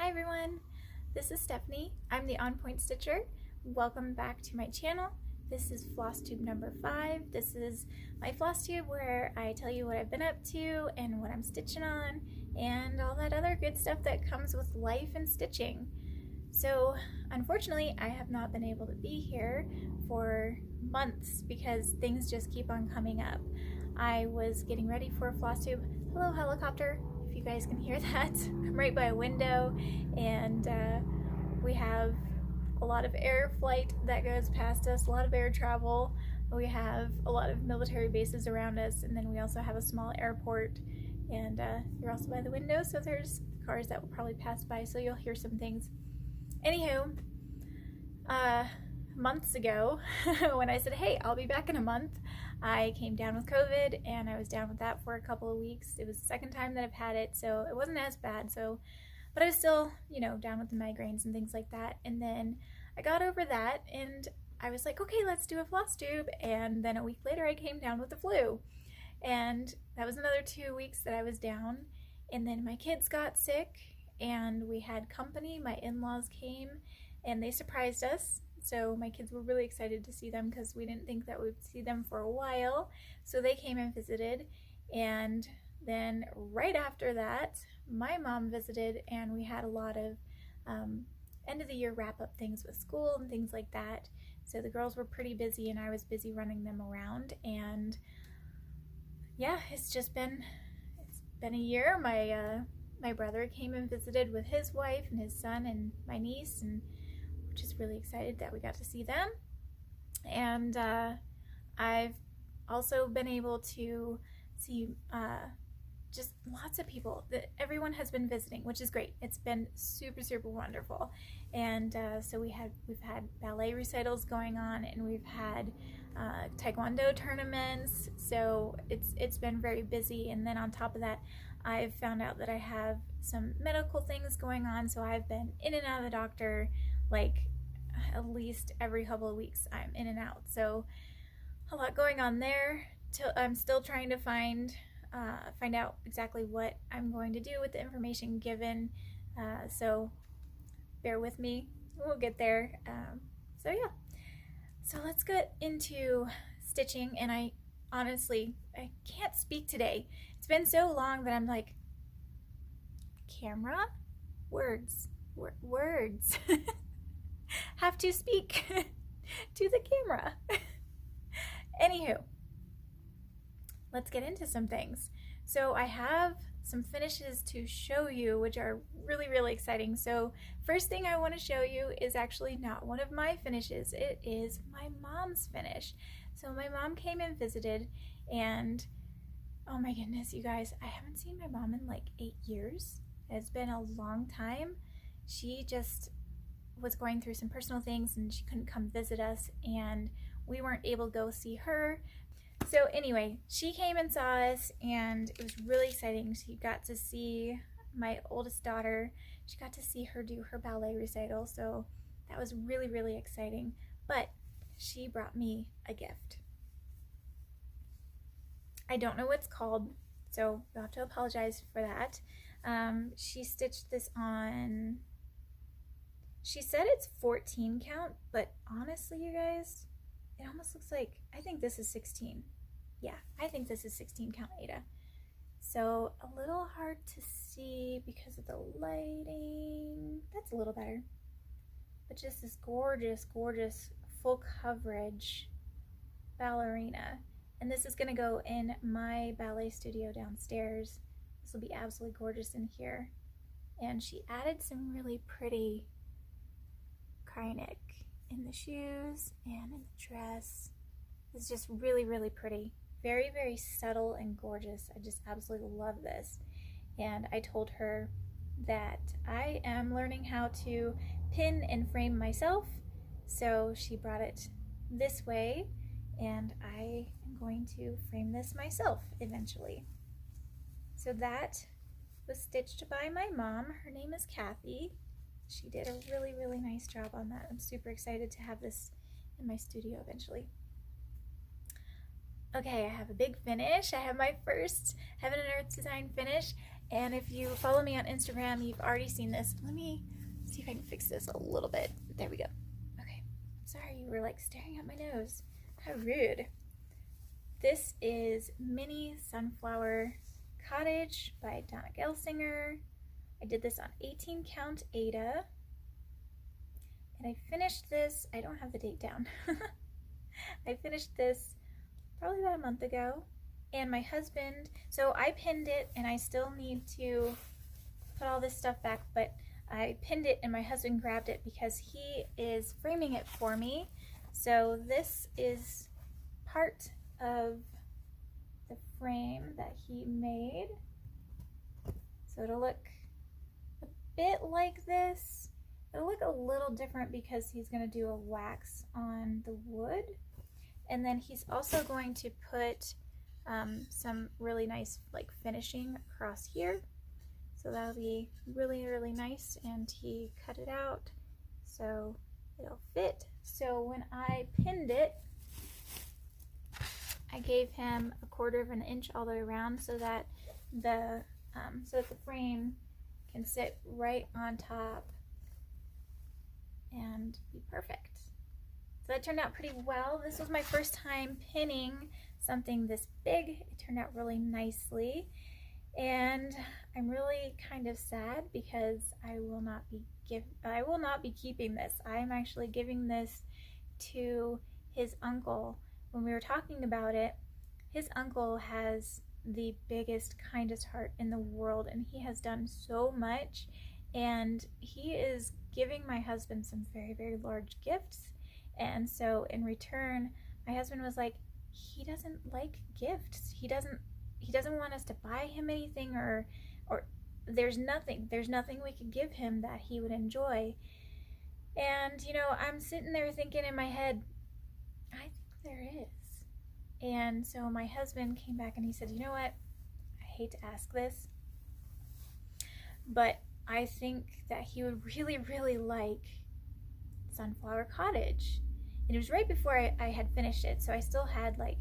Hi everyone, this is Stephanie. I'm the On Point Stitcher. Welcome back to my channel. This is Flosstube number 5. This is my Flosstube where I tell you what I've been up to and what I'm stitching on and all that other good stuff that comes with life and stitching. So unfortunately I have not been able to be here for months because things just keep on coming up. I was getting ready for a Flosstube. Hello helicopter, if you guys can hear that. I'm right by a window and we have a lot of air flight that goes past us, a lot of air travel. We have a lot of military bases around us, and then we also have a small airport, and you're also by the window, so there's cars that will probably pass by, so you'll hear some things. Anywho, months ago, when I said, hey, I'll be back in a month, I came down with COVID, and I was down with that for a couple of weeks. It was the second time that I've had it, so it wasn't as bad, but I was still, down with the migraines and things like that. And then I got over that, and I was like, okay, let's do a Flosstube. And then a week later, I came down with the flu. And that was another 2 weeks that I was down. And then my kids got sick, and we had company. My in-laws came, and they surprised us. So my kids were really excited to see them because we didn't think that we'd see them for a while. So they came and visited, and then right after that, my mom visited, and we had a lot of end of the year wrap up things with school and things like that. So the girls were pretty busy, and I was busy running them around. And yeah, it's been a year. My brother came and visited with his wife and his son and my niece, and we're just really excited that we got to see them. And I've also been able to see just lots of people. Everyone has been visiting, which is great. It's been super wonderful. And so we've had ballet recitals going on, and we've had taekwondo tournaments. So it's been very busy. And then on top of that, I've found out that I have some medical things going on. So I've been in and out of the doctor like at least every couple of weeks. I'm in and out. So a lot going on there. I'm still trying to find out exactly what I'm going to do with the information given, so bear with me, we'll get there. So yeah, so let's get into stitching. And I honestly can't speak today. It's been so long that I'm like, camera, words have to speak to the camera. Anywho, let's get into some things. So I have some finishes to show you, which are really exciting. So first thing I want to show you is actually not one of my finishes. It is my mom's finish. So my mom came and visited, and oh my goodness, you guys, I haven't seen my mom in like 8 years. It's been a long time. She just was going through some personal things, and she couldn't come visit us, and we weren't able to go see her. So anyway, she came and saw us, and it was really exciting. She got to see my oldest daughter. She got to see her do her ballet recital, so that was really exciting. But she brought me a gift. I don't know what it's called, so you'll have to apologize for that. She stitched this on, she said it's 14 count, but honestly, you guys, it almost looks like, I think this is 16. Yeah, I think this is 16 count Aida. So a little hard to see because of the lighting. That's a little better. But just this gorgeous full coverage ballerina. And this is gonna go in my ballet studio downstairs. This will be absolutely gorgeous in here. And she added some really pretty Krynick in the shoes and in the dress. It's just really pretty. Very subtle and gorgeous. I just absolutely love this. And I told her that I am learning how to pin and frame myself. So she brought it this way, and I am going to frame this myself eventually. So that was stitched by my mom. Her name is Kathy. She did a really nice job on that. I'm super excited to have this in my studio eventually. Okay, I have a big finish. I have my first Heaven and Earth design finish, And if you follow me on Instagram, you've already seen this. Let me see if I can fix this a little bit. There we go. Okay. Sorry, you were like staring at my nose. How rude. This is Mini Sunflower Cottage by Donna Gelsinger. I did this on 18 count Aida. And I finished this, I don't have the date down. I finished this probably about a month ago. And my husband, so I pinned it and I still need to put all this stuff back, but I pinned it and my husband grabbed it because he is framing it for me. So this is part of the frame that he made. So it'll look a bit like this. It'll look a little different because he's going to do a wax on the wood. And then he's also going to put some really nice like finishing across here. So that'll be really, really nice. And he cut it out so it'll fit. So when I pinned it, I gave him 1/4 of an inch all the way around so that the frame can sit right on top and be perfect. So that turned out pretty well. This was my first time pinning something this big. It turned out really nicely. And I'm really kind of sad because I will not be keeping this. I'm actually giving this to his uncle. When we were talking about it, his uncle has the biggest, kindest heart in the world, and he has done so much, and he is giving my husband some very, very large gifts. And so in return, my husband was like, he doesn't like gifts. He doesn't want us to buy him anything, or there's nothing we could give him that he would enjoy. And you know, I'm sitting there thinking in my head, I think there is. And so my husband came back and he said, you know what, I hate to ask this, but I think that he would really, really like Sunflower Cottage. And it was right before I had finished it, so I still had like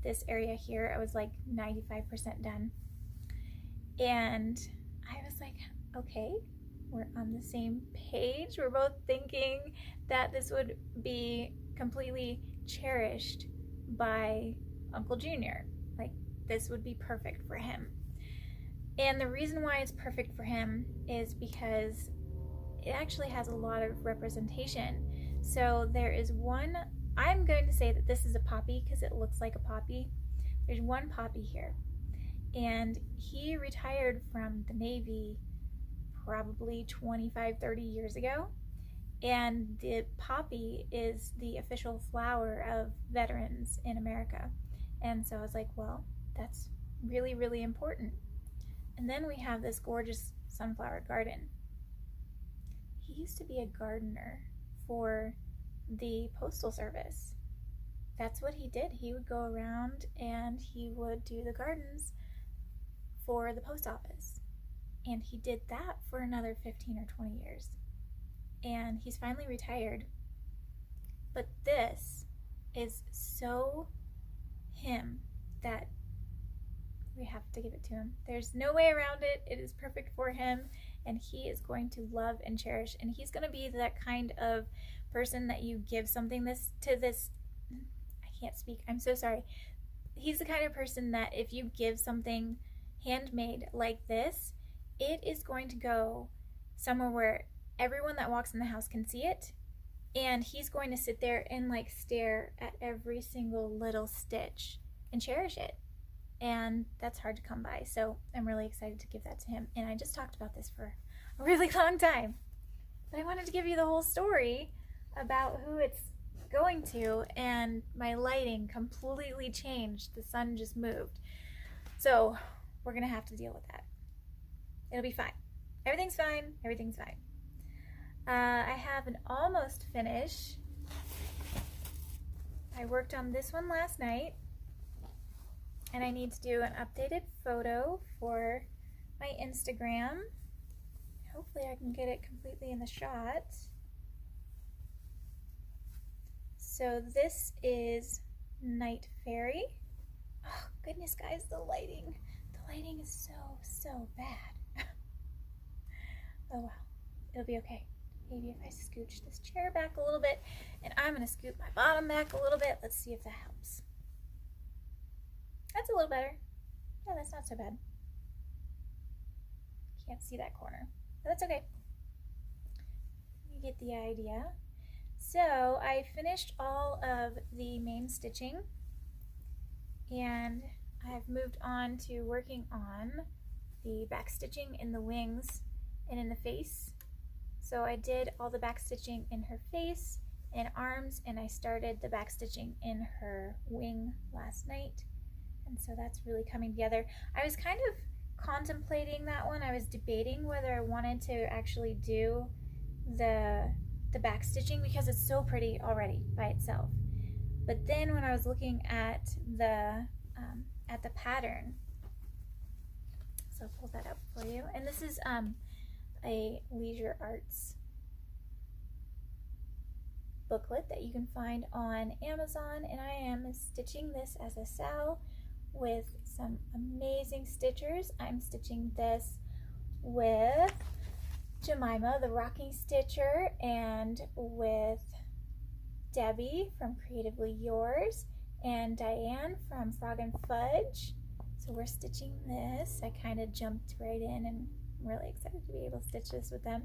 this area here. I was like 95% done. And I was like, okay, we're on the same page. We're both thinking that this would be completely cherished by Uncle Junior. Like, this would be perfect for him. And the reason why it's perfect for him is because it actually has a lot of representation. So there is one, I'm going to say that this is a poppy because it looks like a poppy. There's one poppy here. And he retired from the Navy probably 25, 30 years ago. And the poppy is the official flower of veterans in America. And so I was like, well, that's really, really important. And then we have this gorgeous sunflower garden. He used to be a gardener for the Postal Service. That's what he did. He would go around and he would do the gardens for the post office. And he did that for another 15 or 20 years. And he's finally retired. But this is so him that we have to give it to him. There's no way around it. It is perfect for him, and he is going to love and cherish. And he's going to be that kind of person that you give something I can't speak, I'm so sorry. He's the kind of person that if you give something handmade like this, it is going to go somewhere where everyone that walks in the house can see it, and he's going to sit there and like stare at every single little stitch and cherish it. And that's hard to come by, so I'm really excited to give that to him. And I just talked about this for a really long time, but I wanted to give you the whole story about who it's going to, and my lighting completely changed. The sun just moved, so we're gonna have to deal with that. It'll be fine. Everything's fine. Everything's fine. I have an almost finish. I worked on this one last night, and I need to do an updated photo for my Instagram. Hopefully I can get it completely in the shot. So this is Night Fairy. Oh goodness guys, the lighting lighting is so bad. Oh well, it'll be okay. Maybe if I scooch this chair back a little bit, and I'm gonna scoot my bottom back a little bit. Let's see if that helps. That's a little better. Yeah, that's not so bad. Can't see that corner, but that's okay. You get the idea. So I finished all of the main stitching, and I've moved on to working on the back stitching in the wings and in the face. So I did all the back stitching in her face and arms, and I started the back stitching in her wing last night. And so that's really coming together. I was kind of contemplating that one. I was debating whether I wanted to actually do the back stitching because it's so pretty already by itself. But then when I was looking at the pattern, so I'll pull that up for you. And this is a Leisure Arts booklet that you can find on Amazon, and I am stitching this as a SAL with some amazing stitchers. I'm stitching this with Jemima, the Rocking Stitcher, and with Debbie from Creatively Yours, and Diane from Frog and Fudge. So we're stitching this. I kind of jumped right in, and I'm really excited to be able to stitch this with them.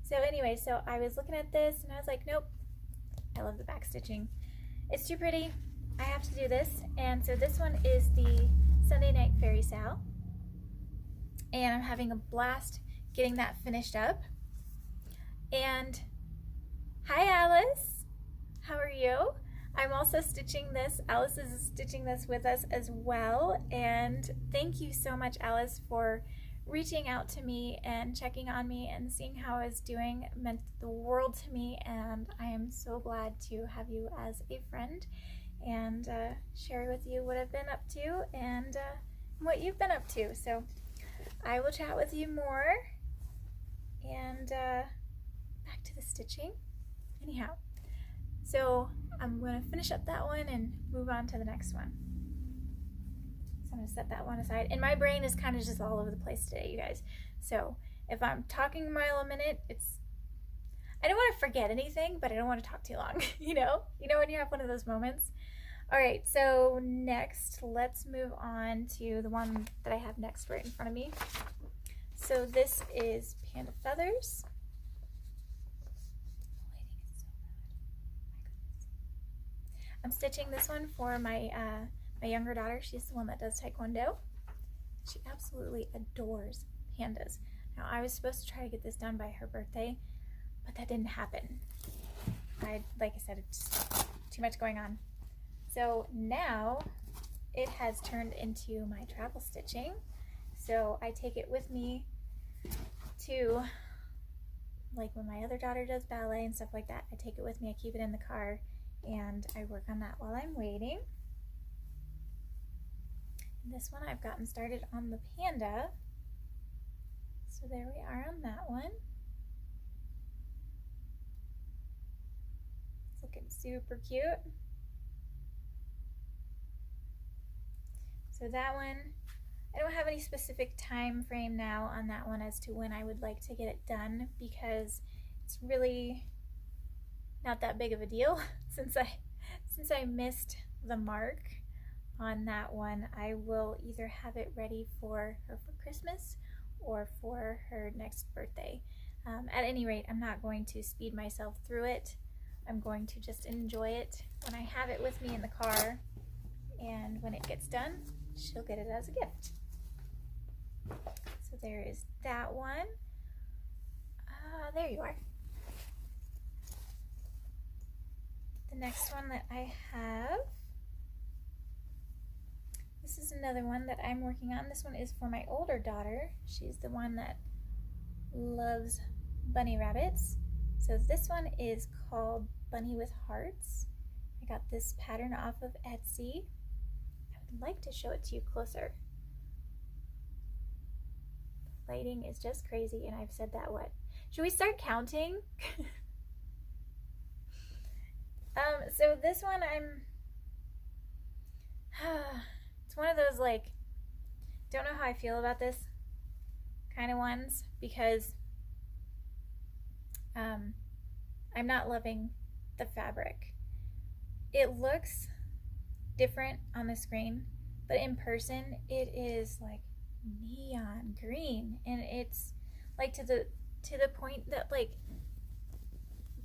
So anyway, so I was looking at this and I was like, nope, I love the back stitching. It's too pretty. I have to do this. And so this one is the Sunday Night Fairy Sal. And I'm having a blast getting that finished up. And hi Alice, how are you? I'm also stitching this. Alice is stitching this with us as well. And thank you so much, Alice, for reaching out to me and checking on me and seeing how I was doing. It meant the world to me, and I am so glad to have you as a friend and share with you what I've been up to and what you've been up to. So I will chat with you more, and back to the stitching. Anyhow, so I'm going to finish up that one and move on to the next one. I'm going to set that one aside. And my brain is kind of just all over the place today, you guys. So if I'm talking a mile a minute, I don't want to forget anything, but I don't want to talk too long, you know when you have one of those moments. All right, so next, let's move on to the one that I have next right in front of me. So this is Panda Feathers. The lighting is so bad. My goodness. I'm stitching this one for my younger daughter. She's the one that does Taekwondo. She absolutely adores pandas. Now, I was supposed to try to get this done by her birthday, but that didn't happen. Like I said, it's just too much going on. So now it has turned into my travel stitching. So I take it with me to, like when my other daughter does ballet and stuff like that, I take it with me, I keep it in the car, and I work on that while I'm waiting. This one I've gotten started on the panda. So there we are on that one. It's looking super cute. So that one, I don't have any specific time frame now on that one as to when I would like to get it done, because it's really not that big of a deal since I missed the mark on that one. I will either have it ready for her for Christmas or for her next birthday. At any rate, I'm not going to speed myself through it. I'm going to just enjoy it when I have it with me in the car, and when it gets done, she'll get it as a gift. So there is that one. There you are. The next one that I have, this is another one that I'm working on. This one is for my older daughter. She's the one that loves bunny rabbits. So this one is called Bunny with Hearts. I got this pattern off of Etsy. I would like to show it to you closer. The lighting is just crazy, and I've said that what? Should we start counting? So this one it's one of those like don't know how I feel about this kind of ones because I'm not loving the fabric. It looks different on the screen, but in person it is like neon green, and it's like to the point that like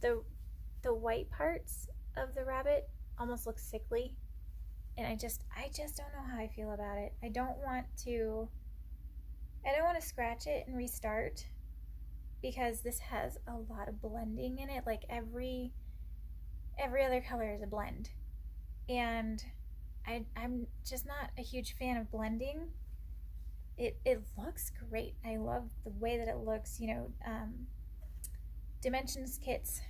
the white parts of the rabbit almost look sickly, and I just don't know how I feel about it. I don't want to scratch it and restart because this has a lot of blending in it. Like every other color is a blend, and I'm just not a huge fan of blending. It looks great. I love the way that it looks. You know, Dimensions kits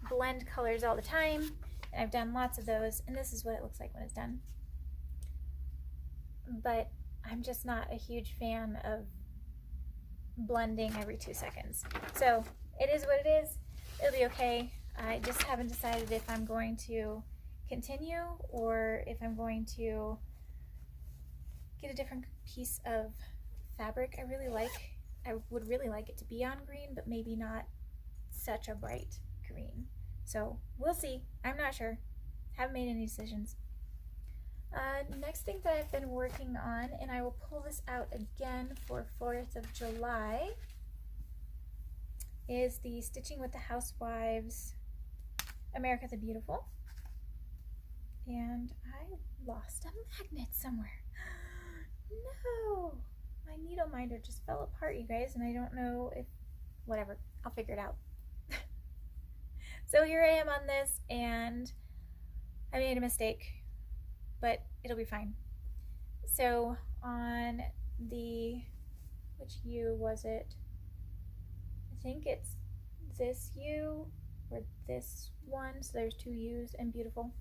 blend colors all the time, and I've done lots of those, and this is what it looks like when it's done. But I'm just not a huge fan of blending every 2 seconds. So it is what it is. It'll be okay. I just haven't decided if I'm going to continue or if I'm going to get a different piece of fabric. I would really like it to be on green, but maybe not such a bright green. So we'll see. I'm not sure. Haven't made any decisions. Next thing that I've been working on, and I will pull this out again for 4th of July, is the Stitching with the Housewives America the Beautiful. And I lost a magnet somewhere. No! My needle minder just fell apart, you guys, and I don't know if, whatever, I'll figure it out. So here I am on this, and I made a mistake, but it'll be fine. So on the, which U was it? I think it's this U or this one, so there's 2 U's and beautiful.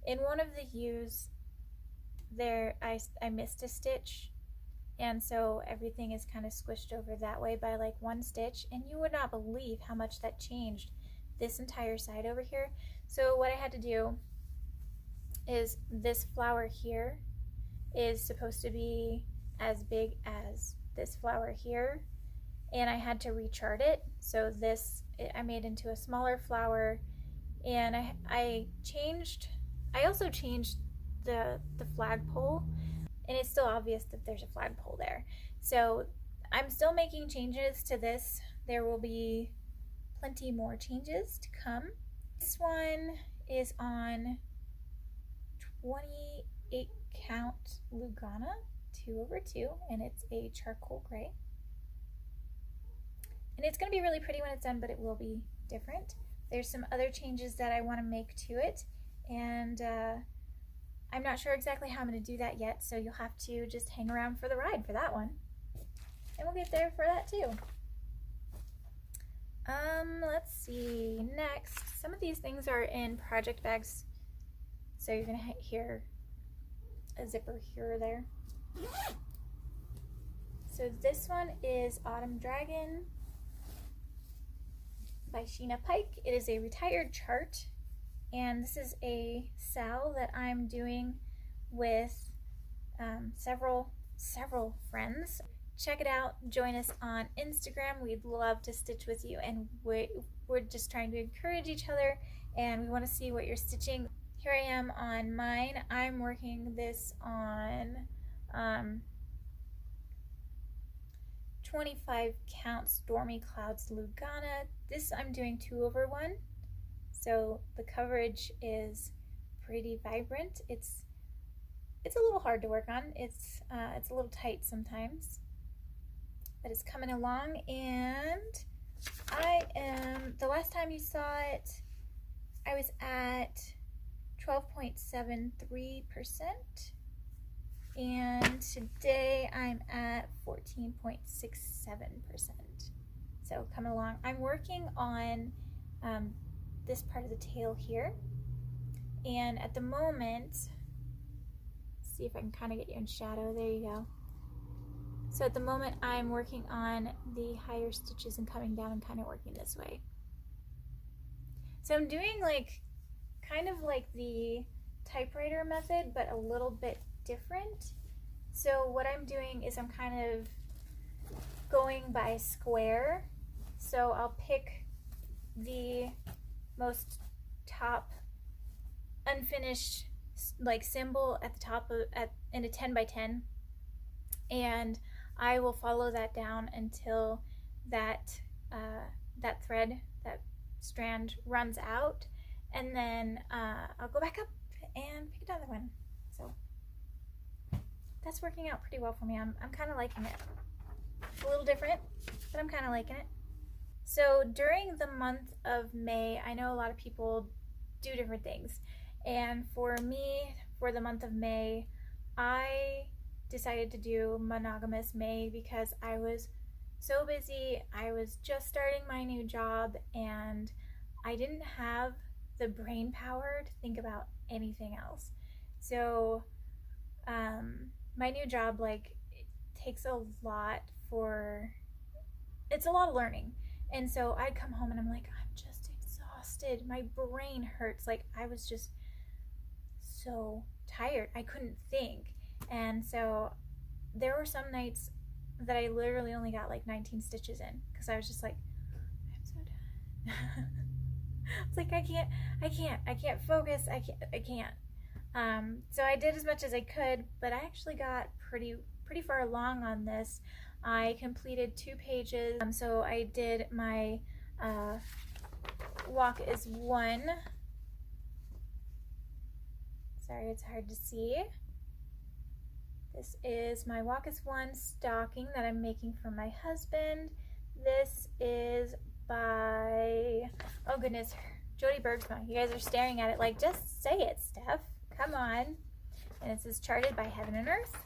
In one of the U's there, I missed a stitch, and so everything is kind of squished over that way by like 1 stitch, and you would not believe how much that changed this entire side over here. So what I had to do is this flower here is supposed to be as big as this flower here, and I had to rechart it. So this I made into a smaller flower, and I also changed the flagpole, and it's still obvious that there's a flagpole there. So I'm still making changes to this. There will be plenty more changes to come. This one is on 28 count Lugana 2/2, and it's a charcoal gray. And it's going to be really pretty when it's done, but it will be different. There's some other changes that I want to make to it, and I'm not sure exactly how I'm going to do that yet, so you'll have to just hang around for the ride for that one. And we'll get there for that too. Let's see, next, some of these things are in project bags, so you're gonna hear a zipper here or there. So this one is Autumn Dragon by Sheena Pike. It is a retired chart, and this is a sal that I'm doing with several friends. Check it out. Join us on Instagram. We'd love to stitch with you, and we're just trying to encourage each other, and we want to see what you're stitching. Here I am on mine. I'm working this on 25 count Stormy Clouds Lugana. This I'm doing 2/1, so the coverage is pretty vibrant. It's a little hard to work on. It's a little tight sometimes, but it's coming along. And the last time you saw it, I was at 12.73%, and today I'm at 14.67%. So coming along. I'm working on this part of the tail here, and at the moment, see if I can kind of get you in shadow. There you go. So at the moment I'm working on the higher stitches and coming down and kind of working this way. So I'm doing like kind of like the typewriter method, but a little bit different. So what I'm doing is I'm kind of going by square. So I'll pick the most top unfinished like symbol at the top of in a 10 by 10, and I will follow that down until that that thread, that strand runs out, and then I'll go back up and pick another one. So that's working out pretty well for me. I'm kind of liking it. It's a little different, but I'm kind of liking it. So during the month of May, I know a lot of people do different things. And for me, for the month of May, I decided to do Monogamous May because I was so busy. I was just starting my new job and I didn't have the brain power to think about anything else. So my new job, like, it takes a lot it's a lot of learning. And so I'd come home and I'm like, I'm just exhausted. My brain hurts. Like, I was just so tired. I couldn't think. And so there were some nights that I literally only got like 19 stitches in because I was just like, I'm so done. It's like, I can't focus. I can't. So I did as much as I could, but I actually got pretty far along on this. I completed 2 pages. So I did my walk is 1. Sorry, it's hard to see. This is my walk is 1 stocking that I'm making for my husband. This is by, oh goodness, Jody Bergsma. You guys are staring at it like, just say it, Steph. Come on. And it says charted by Heaven and Earth.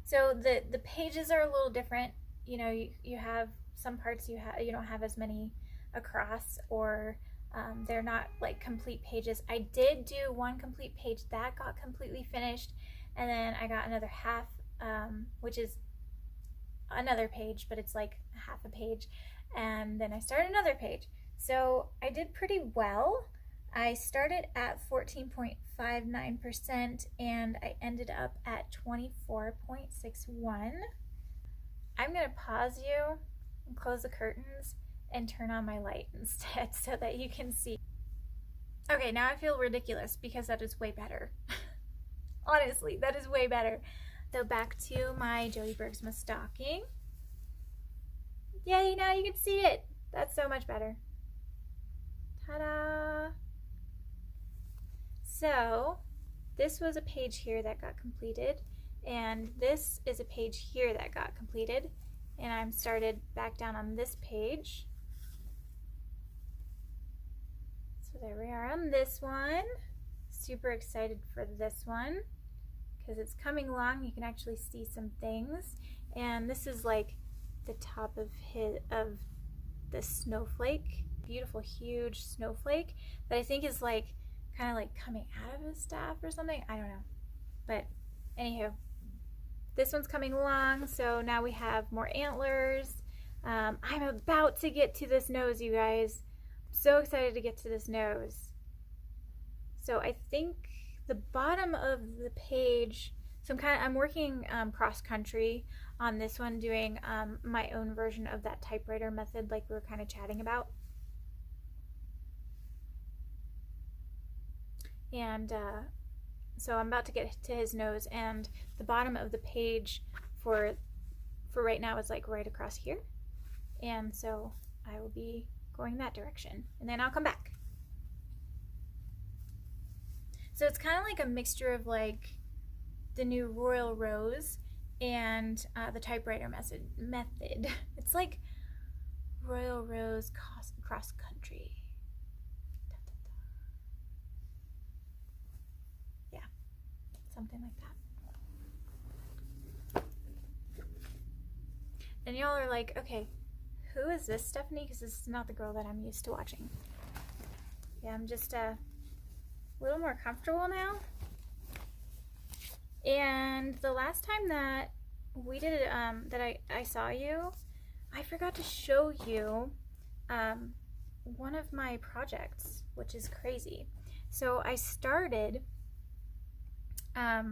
So the pages are a little different. You know, you have some parts you don't have as many across, or they're not like complete pages. I did do 1 complete page that got completely finished, and then I got another half, which is another page, but it's like half a page, and then I started another page. So I did pretty well. I started at 14.59% and I ended up at 24.61. I'm gonna pause you and close the curtains and turn on my light instead so that you can see. Okay, now I feel ridiculous because that is way better. Honestly, that is way better. So back to my Jody Bergsma stocking. Yay, now you can see it. That's so much better. Ta-da! So this was a page here that got completed, and this is a page here that got completed, and I'm started back down on this page. So there we are on this one. Super excited for this one because it's coming along. You can actually see some things, and this is like the top of the snowflake, beautiful huge snowflake that I think is like kind of like coming out of his staff or something. I don't know, but anywho, this one's coming along. So now we have more antlers. I'm about to get to this nose, you guys. I'm so excited to get to this nose. So I think the bottom of the page, so I'm working cross country on this one, doing my own version of that typewriter method like we were kind of chatting about. And so I'm about to get to his nose, and the bottom of the page for right now is like right across here, and so I will be going that direction, and then I'll come back. So it's kind of like a mixture of like the new Royal Rose and the typewriter method. It's like Royal Rose cross country. Something like that. And y'all are like, okay, who is this Stephanie? Because this is not the girl that I'm used to watching. Yeah, I'm just a little more comfortable now. And the last time that we did it, that I saw you, I forgot to show you one of my projects, which is crazy. So I started I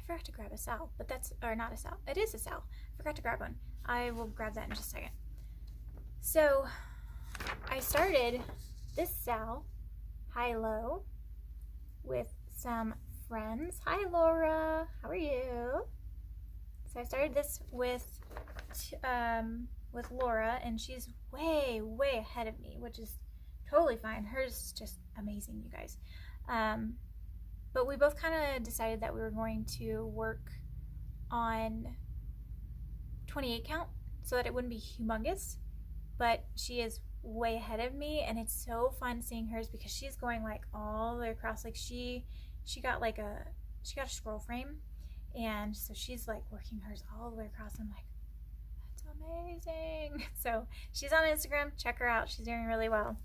forgot to grab a Sal, but that's, or not a Sal, it is a Sal. I forgot to grab one. I will grab that in just a second. So I started this Sal high-low with some friends. Hi Laura, how are you? So I started this with Laura, and she's way ahead of me, which is totally fine. Hers is just amazing, you guys. But we both kind of decided that we were going to work on 28 count so that it wouldn't be humongous, but she is way ahead of me, and it's so fun seeing hers because she's going like all the way across. Like she got like a scroll frame, and so she's like working hers all the way across. I'm like, that's amazing. So she's on Instagram, check her out, she's doing really well.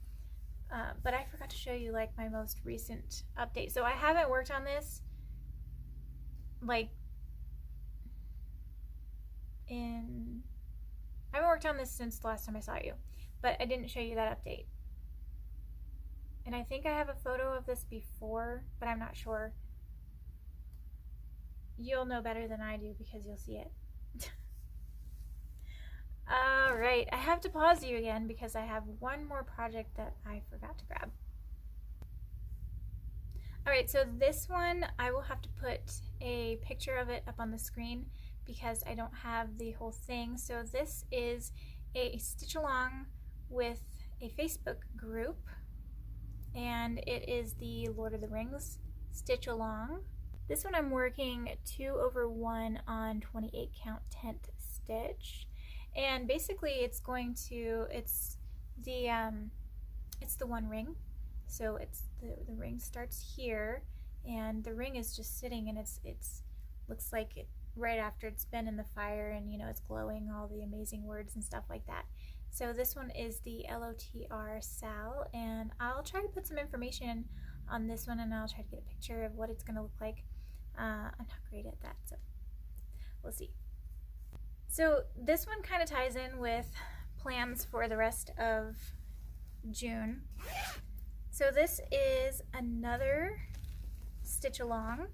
But I forgot to show you like my most recent update. So I haven't worked on this like I haven't worked on this since the last time I saw you, but I didn't show you that update. And I think I have a photo of this before, but I'm not sure. You'll know better than I do because you'll see it. Alright, I have to pause you again because I have one more project that I forgot to grab. Alright, so this one I will have to put a picture of it up on the screen because I don't have the whole thing. So this is a stitch along with a Facebook group, and it is the Lord of the Rings stitch along. This one I'm working 2/1 on 28 count tent stitch, and basically it's the one ring. So it's the ring starts here, and the ring is just sitting, and it's looks like it right after it's been in the fire, and you know, it's glowing, all the amazing words and stuff like that. So this one is the LOTR Sal, and I'll try to put some information on this one, and I'll try to get a picture of what it's going to look like. I'm not great at that, so we'll see. So this one kind of ties in with plans for the rest of June. So this is another stitch along.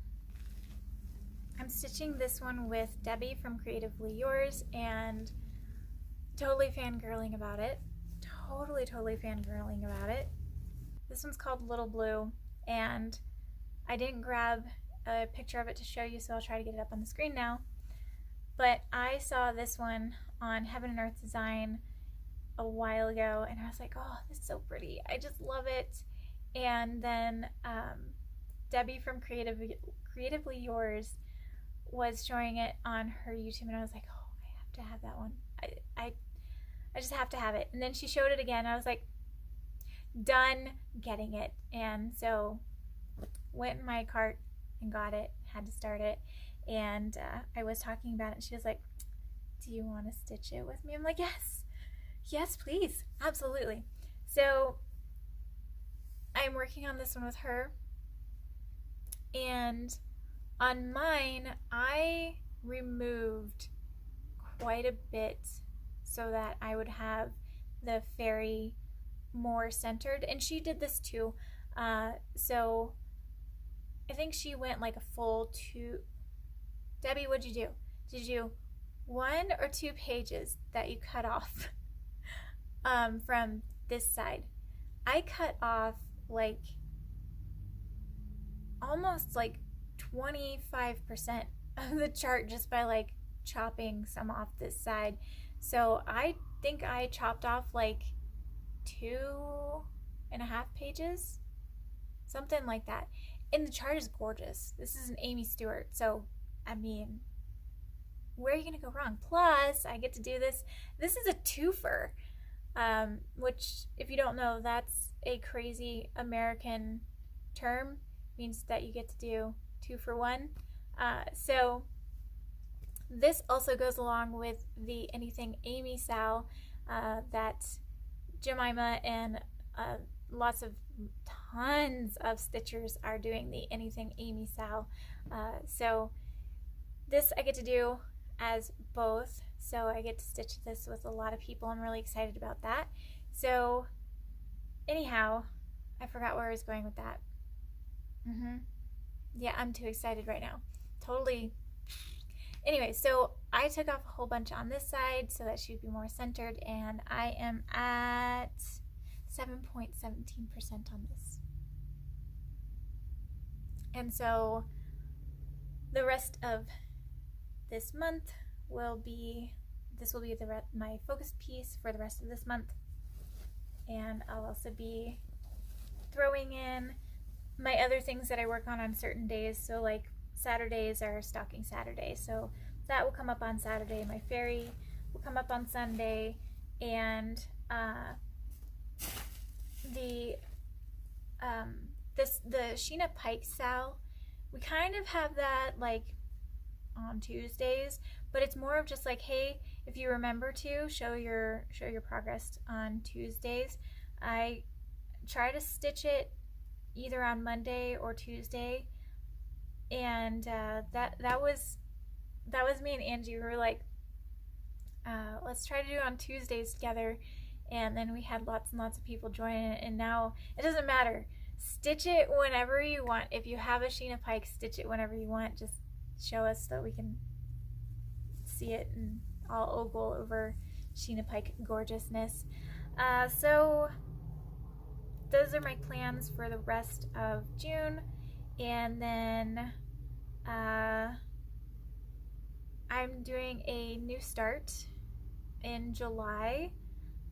I'm stitching this one with Debbie from Creatively Yours, and totally fangirling about it. Totally fangirling about it. This one's called Little Blue, and I didn't grab a picture of it to show you, so I'll try to get it up on the screen now. But I saw this one on Heaven and Earth Design a while ago, and I was like, oh, this is so pretty. I just love it. And then Debbie from Creatively Yours was showing it on her YouTube, and I was like, oh, I have to have that one. I just have to have it. And then she showed it again. I was like, done getting it. And so went in my cart and got it, had to start it. And I was talking about it, and she was like, do you want to stitch it with me? I'm like, yes, please, absolutely. So I'm working on this one with her, and on mine I removed quite a bit so that I would have the fairy more centered, and she did this too. So I think she went like a full 2. Debbie, what'd you do? Did you do 1 or 2 pages that you cut off from this side? I cut off like almost like 25% of the chart just by like chopping some off this side. So I think I chopped off like 2.5 pages, something like that. And the chart is gorgeous. This is an Amy Stewart, so I mean, where are you gonna go wrong? Plus, I get to do this. This is a twofer, which, if you don't know, that's a crazy American term. It means that you get to do 2 for 1. So this also goes along with the Anything Amy Sal that Jemima and tons of stitchers are doing, the Anything Amy Sal. So this I get to do as both, so I get to stitch this with a lot of people. I'm really excited about that. So anyhow, I forgot where I was going with that. Yeah, I'm too excited right now. Totally. Anyway, so I took off a whole bunch on this side so that she'd be more centered, and I am at 7.17% on this. And so the rest of this month will be, this will be my focus piece for the rest of this month. And I'll also be throwing in my other things that I work on certain days. So like Saturdays are stocking Saturday, so that will come up on Saturday. My fairy will come up on Sunday, and the Sheena Pike Sal, we kind of have that like on Tuesdays, but it's more of just like, hey, if you remember to show your progress on Tuesdays. I try to stitch it either on Monday or Tuesday, and that was me and Angie. We were like, let's try to do it on Tuesdays together, and then we had lots and lots of people join it, and now it doesn't matter. Stitch it whenever you want. If you have a Sheena Pike, stitch it whenever you want. Just show us so we can see it and all ogle over Sheena Pike gorgeousness. So those are my plans for the rest of June, and then I'm doing a new start in July.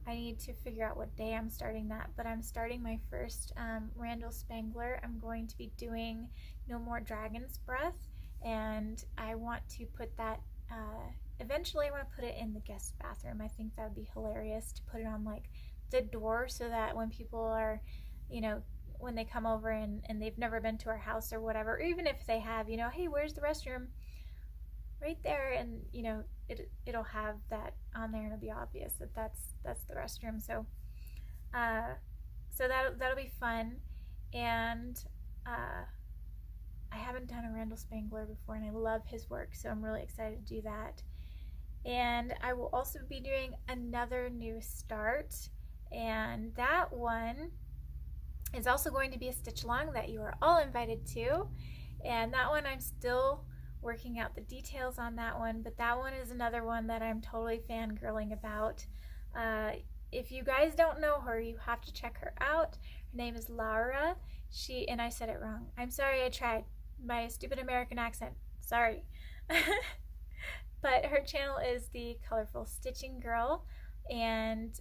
I need to figure out what day I'm starting that, but I'm starting my first Randall Spangler. I'm going to be doing No More Dragon's Breath, and I want to put that, eventually I want to put it in the guest bathroom. I think that would be hilarious to put it on like the door, so that when people are, you know, when they come over and they've never been to our house or whatever, or even if they have, you know, hey, where's the restroom? Right there, and you know, it'll have that on there, and it'll be obvious that that's the restroom. So so that'll be fun. And I haven't done a Randall Spangler before, and I love his work, so I'm really excited to do that. And I will also be doing another new start, and that one is also going to be a stitch along that you are all invited to. And that one I'm still working out the details on that one, but that one is another one that I'm totally fangirling about. If you guys don't know her, you have to check her out. Her name is Laura. And I said it wrong. I'm sorry, I tried. My stupid American accent. Sorry. But her channel is the Colorful Stitching Girl, and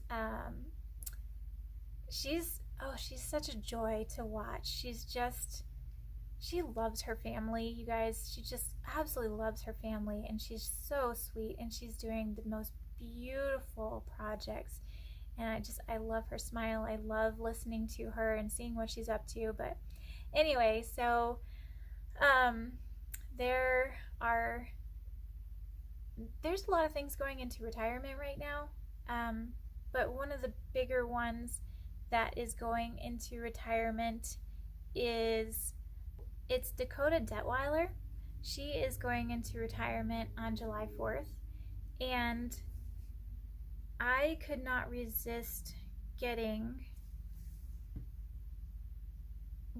she's such a joy to watch. She loves her family, you guys. She just absolutely loves her family, and she's so sweet, and she's doing the most beautiful projects. And I love her smile. I love listening to her and seeing what she's up to. But anyway, so there's a lot of things going into retirement right now, but one of the bigger ones that is going into retirement is, it's Dakota Detweiler. She is going into retirement on July 4th, and I could not resist getting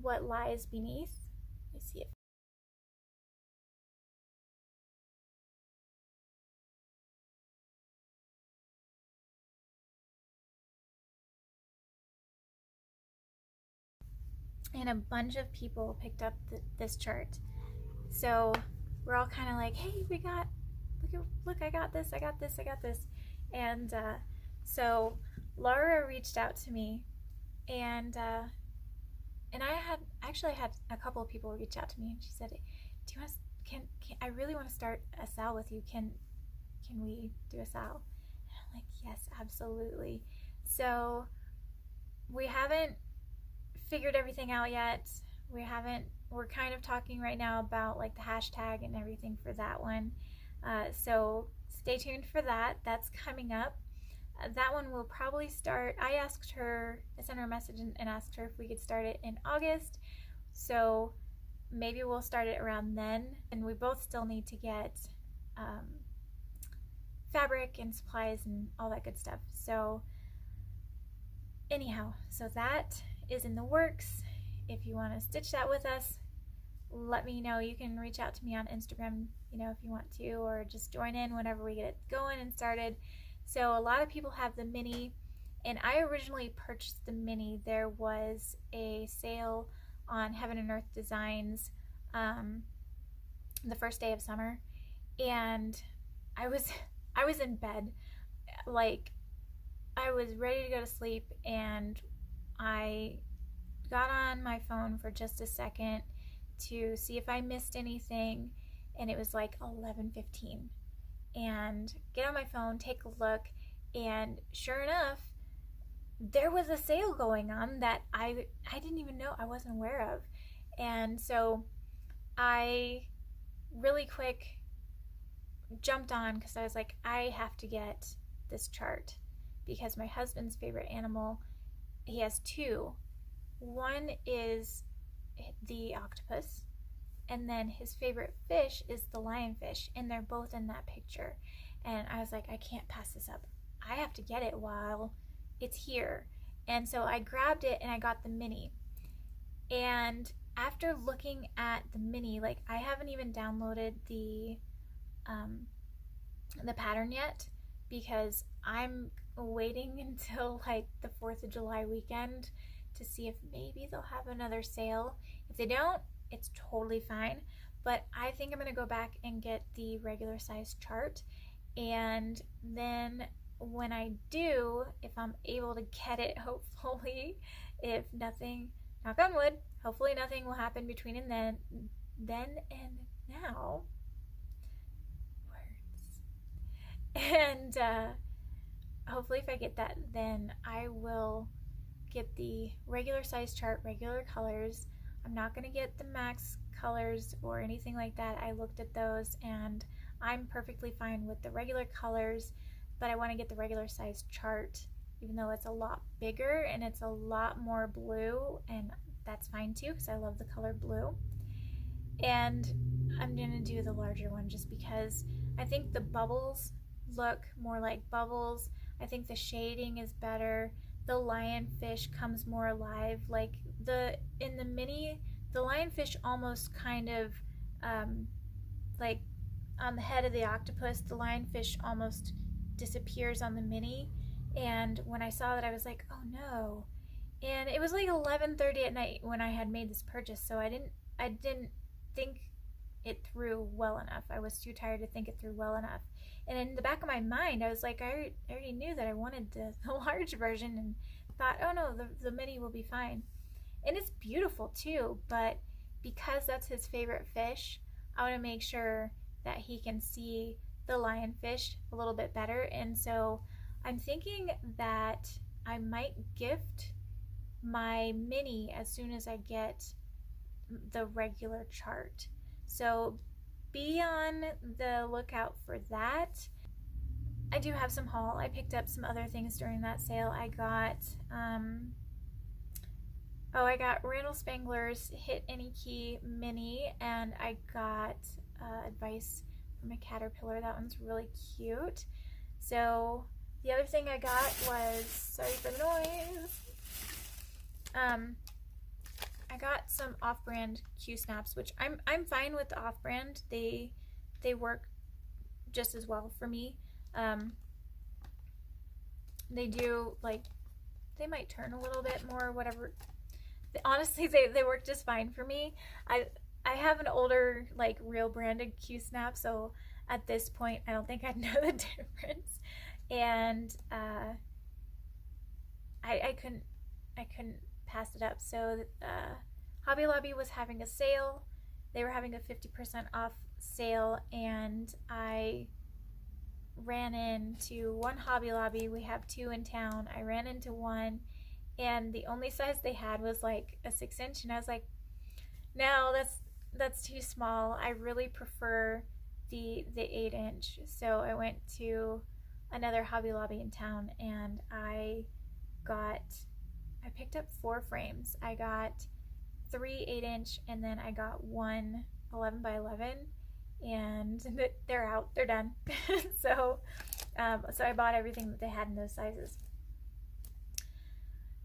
What Lies Beneath. Let me see it. And a bunch of people picked up this chart. So we're all kind of like, hey, look, I got this. And so Laura reached out to me, and I had a couple of people reach out to me, and she said, do you want to, I really want to start a SAL with you. Can we do a SAL? And I'm like, yes, absolutely. So we haven't figured everything out yet. We're kind of talking right now about like the hashtag and everything for that one. So stay tuned for that. That's coming up. That one will probably start, I sent her a message and asked her if we could start it in August. So maybe we'll start it around then. And we both still need to get fabric and supplies and all that good stuff. So anyhow, so that is in the works, if you want to stitch that with us, let me know. You can reach out to me on Instagram, you know, if you want to, or just join in whenever we get it going and started. So a lot of people have the mini, and I originally purchased the mini. There was a sale on Heaven and Earth Designs the first day of summer, and I was in bed, like I was ready to go to sleep, and I got on my phone for just a second to see if I missed anything, and it was like 11:15, and get on my phone, take a look, and sure enough, there was a sale going on that I didn't even know, I wasn't aware of. And so I really quick jumped on, because I was like, I have to get this chart, because my husband's favorite animal, he has two. One is the octopus, and then his favorite fish is the lionfish, and they're both in that picture. And I was like, I can't pass this up. I have to get it while it's here. And so I grabbed it and I got the mini. And after looking at the mini, like I haven't even downloaded the pattern yet, because I'm waiting until like the 4th of July weekend to see if maybe they'll have another sale. If they don't, it's totally fine. But I think I'm gonna go back and get the regular size chart, and then when I do, if I'm able to get it, hopefully, if nothing, knock on wood, hopefully nothing will happen between then and now. Words. And hopefully if I get that, then I will get the regular size chart, regular colors. I'm not going to get the max colors or anything like that. I looked at those and I'm perfectly fine with the regular colors, but I want to get the regular size chart, even though it's a lot bigger and it's a lot more blue, and that's fine too because I love the color blue. And I'm going to do the larger one just because I think the bubbles look more like bubbles. I think the shading is better. The lionfish comes more alive. Like in the mini, the lionfish almost kind of like on the head of the octopus, the lionfish almost disappears on the mini. And when I saw that, I was like, oh no. And it was like 11:30 at night when I had made this purchase, so I didn't think it through well enough. I was too tired to think it through well enough. And in the back of my mind, I was like, I already knew that I wanted the large version, and thought, oh no, the mini will be fine. And it's beautiful too, but because that's his favorite fish, I want to make sure that he can see the lionfish a little bit better. And so I'm thinking that I might gift my mini as soon as I get the regular chart. So be on the lookout for that. I do have some haul. I picked up some other things during that sale. I got I got Randall Spangler's Hit Any Key mini, and I got advice from a caterpillar. That one's really cute. So the other thing I got was, sorry for the noise, I got some off-brand Q-snaps, which I'm fine with the off-brand. They work just as well for me. They do, like, they might turn a little bit more, whatever. Honestly, they work just fine for me. I have an older, like, real branded Q-snap, so at this point I don't think I'd know the difference. And I couldn't pass it up. So Hobby Lobby was having a sale. They were having a 50% off sale, and I ran into one Hobby Lobby. We have two in town. I ran into one, and the only size they had was like a 6-inch, and I was like, no, that's too small. I really prefer the 8-inch. So I went to another Hobby Lobby in town, and I picked up 4 frames. I got 3 8-inch, and then I got 1 11 by 11, and they're out, they're done. So I bought everything that they had in those sizes.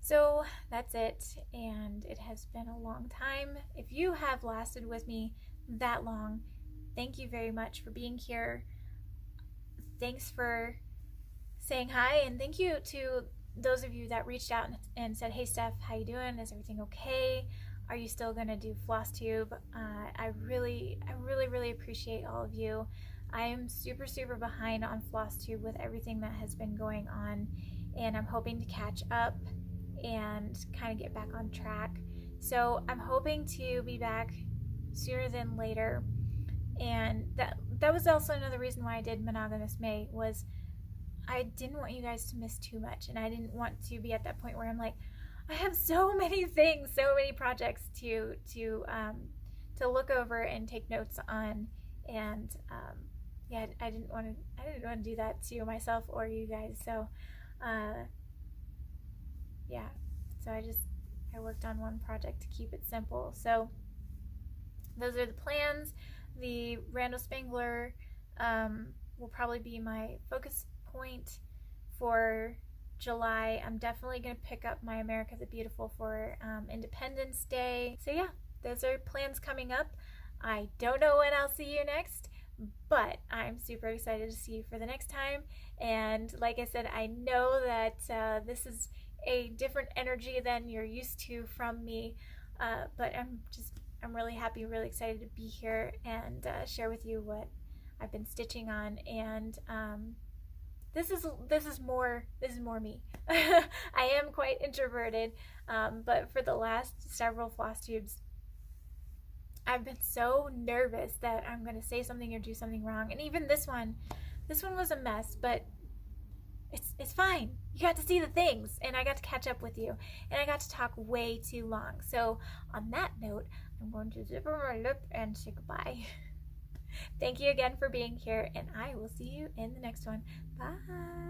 So that's it, and it has been a long time. If you have lasted with me that long, thank you very much for being here. Thanks for saying hi, and thank you to those of you that reached out and said, hey Steph, how you doing? Is everything okay? Are you still gonna do Flosstube? I really appreciate all of you. I am super behind on Flosstube with everything that has been going on, and I'm hoping to catch up and kind of get back on track. So I'm hoping to be back sooner than later, and that was also another reason why I did Monogamous May, was I didn't want you guys to miss too much, and I didn't want to be at that point where I'm like, I have so many things, so many projects to look over and take notes on, and yeah, I didn't want to do that to myself or you guys. So yeah, so I worked on one project to keep it simple. So those are the plans. The Randall Spangler will probably be my focus point for July. I'm definitely going to pick up my America the Beautiful for Independence Day. So yeah, those are plans coming up. I don't know when I'll see you next, but I'm super excited to see you for the next time. And like I said, I know that this is a different energy than you're used to from me, but I'm really happy, really excited to be here and share with you what I've been stitching on. And this is more me. I am quite introverted, but for the last several floss tubes, I've been so nervous that I'm going to say something or do something wrong. And even this one was a mess, but it's fine. You got to see the things, and I got to catch up with you, and I got to talk way too long. So on that note, I'm going to zipper my lip and say goodbye. Thank you again for being here, and I will see you in the next one. Bye.